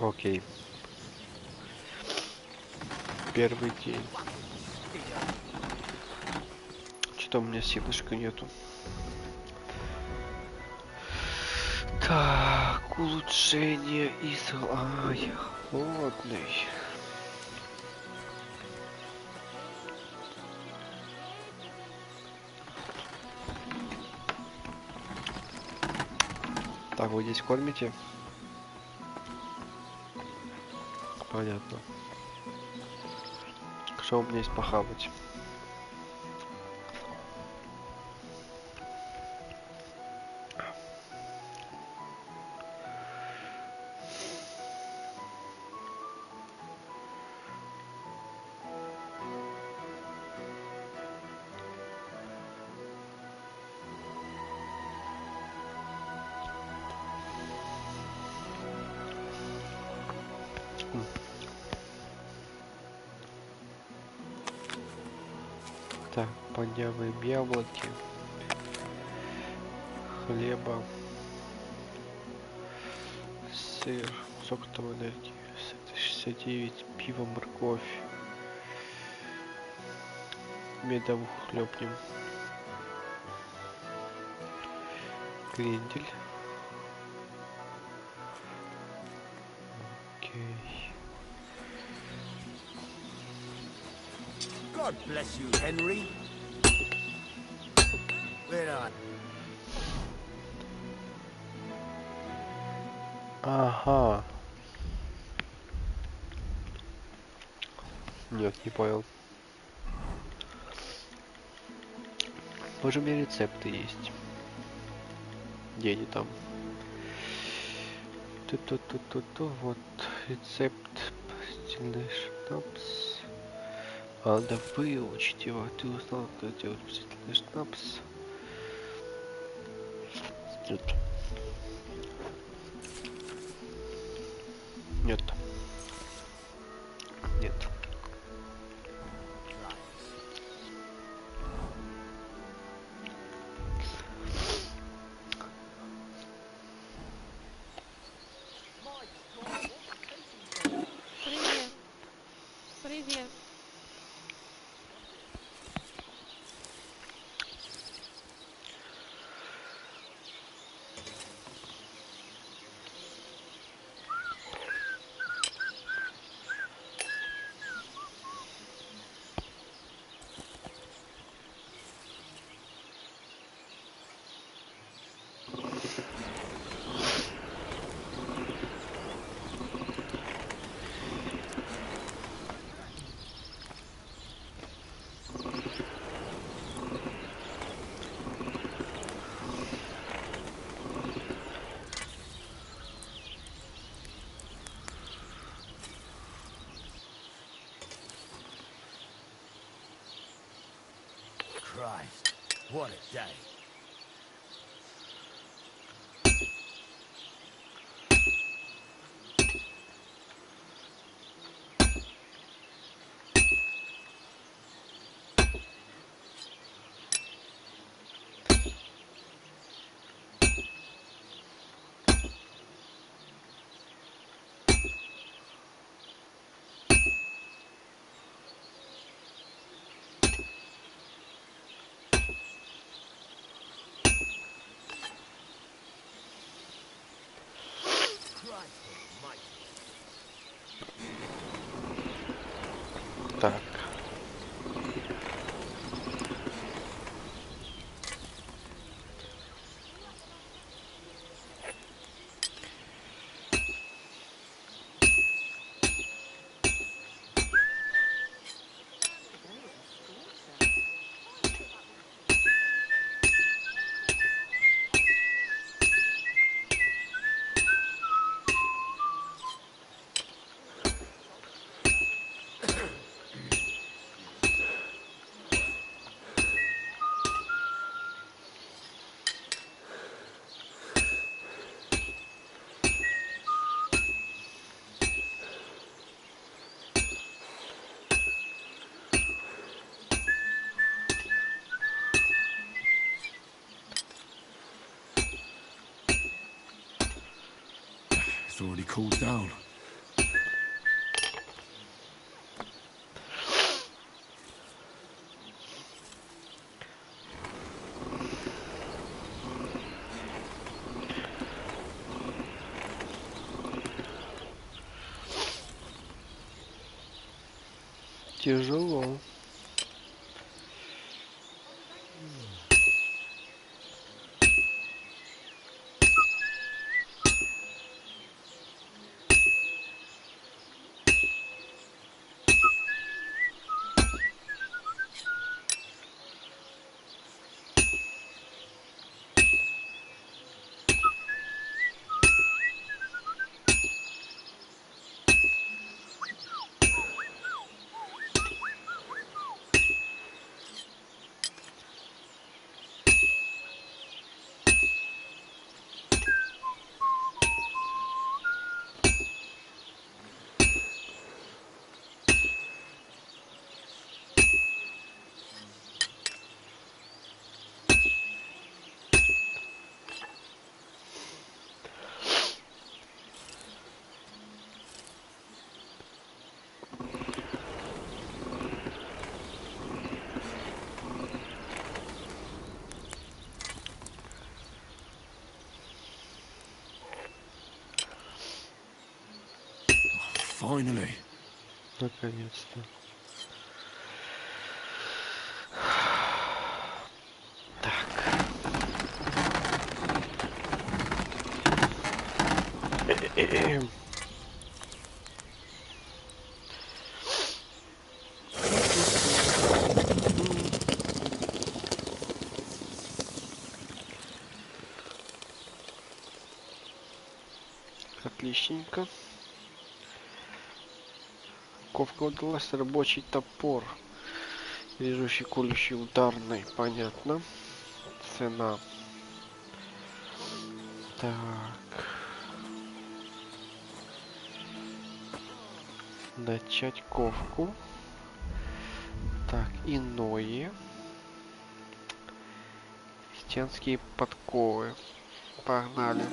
Окей. Первый день. Что-то у меня силушка нету. Так, улучшение из... Ай, холодный. Так, вы здесь кормите? Понятно. Что у меня есть похавать? Так, подняваем яблоки, хлеба, сыр, сок там энергии, 69, пиво, морковь, медовуху хлебнем, крендель. Окей. God bless you, Henry. Where are Ага. Нет, не понял. Боже, у меня рецепты есть. Где они там? Ту-ту-ту-ту-ту. Вот рецепт. Постельный шнапс. Надо выучить его. Ты узнал, как делать постельный шнапс? Нет. Нет. Нет. Привет. Привет. Christ, what a day. Так. It's already cooled down. Тяжело. Finally. Наконец-то. Так. Отличненько. Ковка удалась, рабочий топор. Режущий, колющий, ударный. Понятно. Цена. Так. Начать ковку. Так, иное. Крестьянские подковы. Погнали.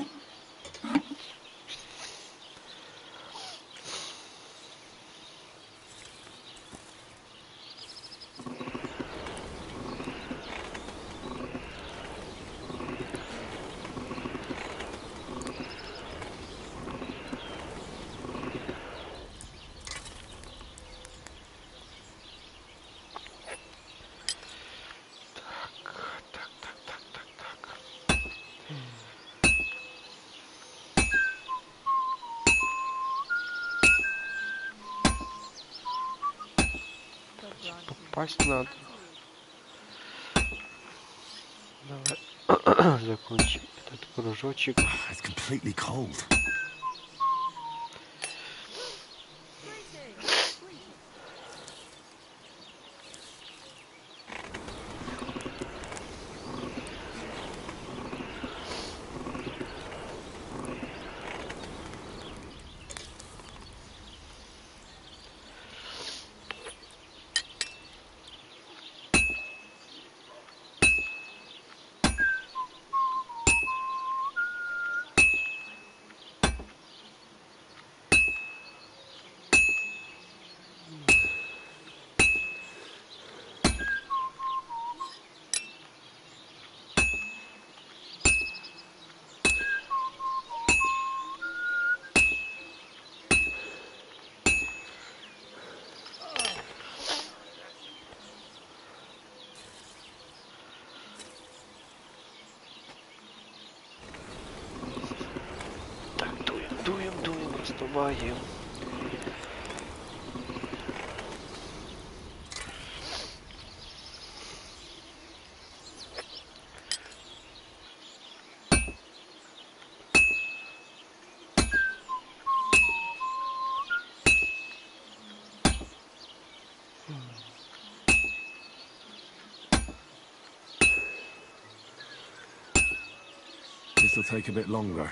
Попасть надо. Давай закончим этот кружочек. It's completely cold. здуваем. This'll take a bit longer.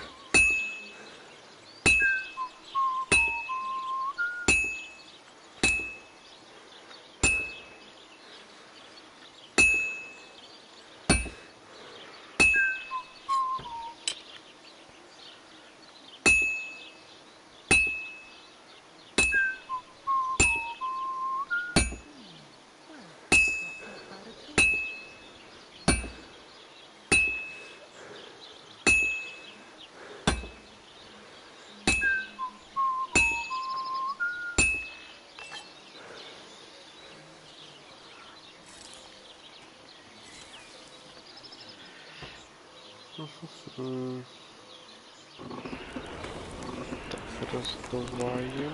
Так, раздуваем.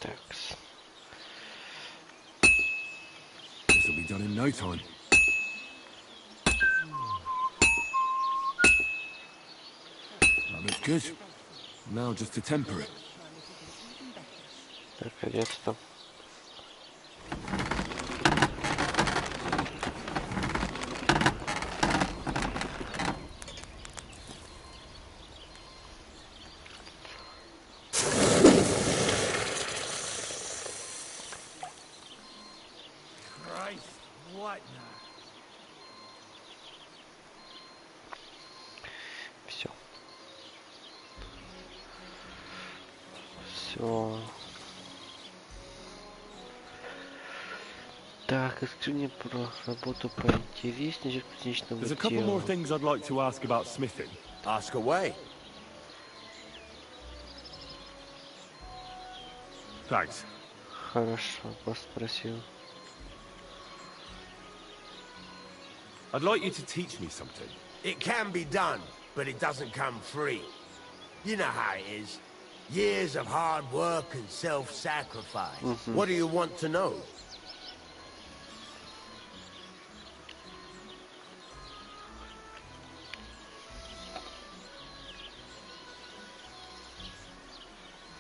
Такс. This'll be done in no time. That looks good. Now just to temper it. Наконец-то. Christ, what now? Все. Все. Так, расскажи мне про работу поинтереснее, кузнечного There's a couple more дела. things I'd like to ask about smithing. Ask away. Thanks. Хорошо, спросил. I'd like you to teach me something. It can be done, but it doesn't come free. You know how it is. Years of hard work and self-sacrifice. What do you want to know?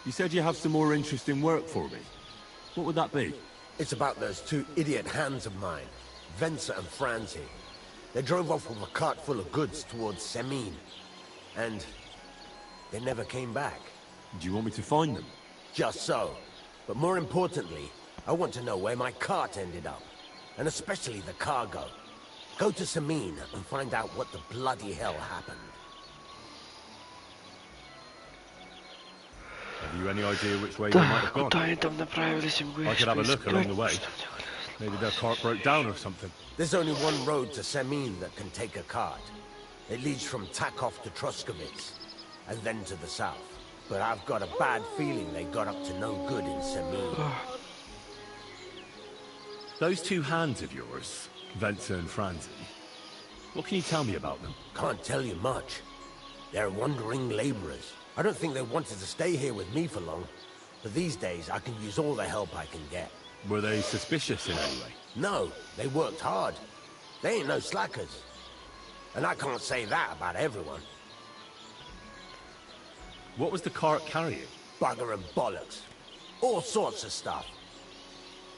You said you have some more interesting work for me. What would that be? It's about those two idiot hands of mine, Venser and Franzi. They drove off with a cart full of goods towards Semin. And they never came back. Do you want me to find them? Just so. But more importantly, I want to know where my cart ended up. And especially the cargo. Go to Semin and find out what the bloody hell happened. Have you any idea which way they might have Так, gone? куда они там направились? I could have a look along the way. Maybe their cart broke down or something. There's only one road to Semin that can take a cart. It leads from Takov to Troskovitz, and then to the south. But I've got a bad feeling they got up to no good in Semin. Those two hands of yours, Venser and Franzi, what can you tell me about them? Can't tell you much. They're wandering laborers. I don't think they wanted to stay here with me for long. But these days, I can use all the help I can get. Were they suspicious in any way? No, they worked hard. They ain't no slackers. And I can't say that about everyone. What was the cart carrying? Bugger and bollocks. All sorts of stuff.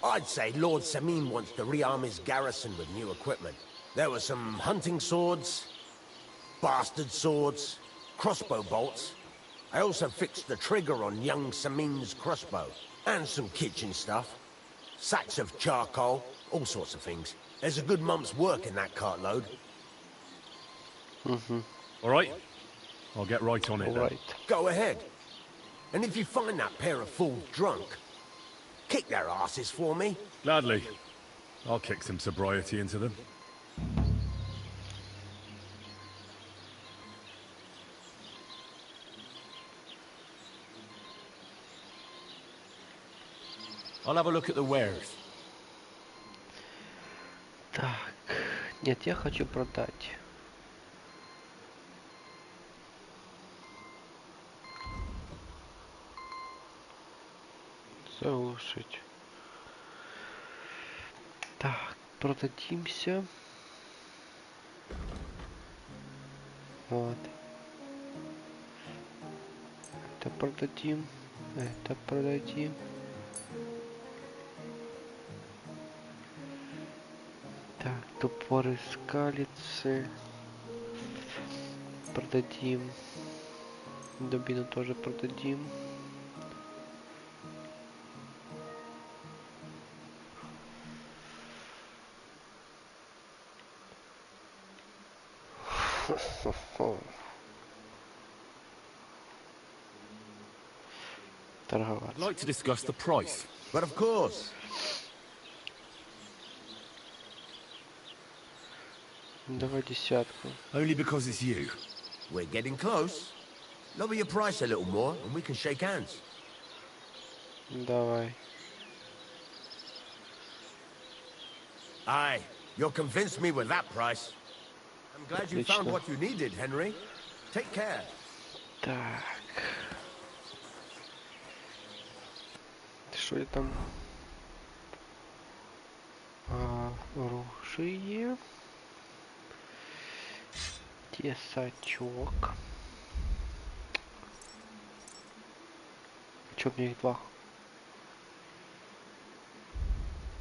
I'd say Lord Semin wants to rearm his garrison with new equipment. There were some hunting swords, bastard swords, crossbow bolts. I also fixed the trigger on young Semin's crossbow. And some kitchen stuff. Sacks of charcoal, all sorts of things. There's a good month's work in that cartload. All right. I'll get right on it then. Right. Go ahead. And if you find that pair of fools drunk, kick their asses for me. Gladly. I'll kick some sobriety into them. I'll have a look at the wares. Так, нет, я хочу продать. Заглушить. Так, продадимся. Вот. Это продадим. Это продадим. Так, топоры скалицы. Продадим. Дубину тоже продадим. I'd like to discuss the price. But of course. Давай десятку. Only because it's you. We're getting close. Lower your price a little more and we can shake hands. Давай. Aye, you'll convince me with that price. I'm glad you found what you needed, Henry. Take care. Так. Что это там? Оружие. Тесачок. Чё, мне их два?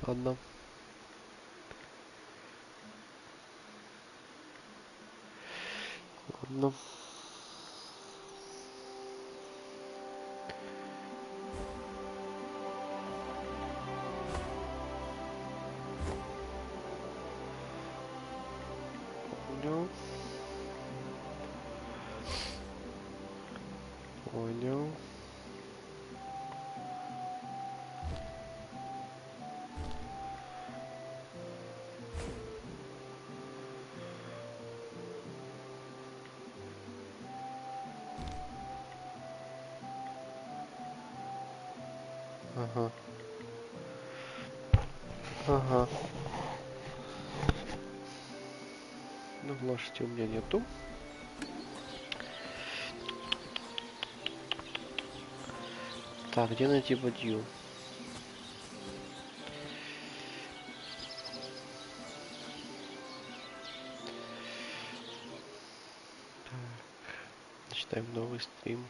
Ладно. Ладно. Понял. Понял. Ага. Ага. Ну, лошади у меня нету. Так, где найти бадью? Так. Начинаем новый стрим.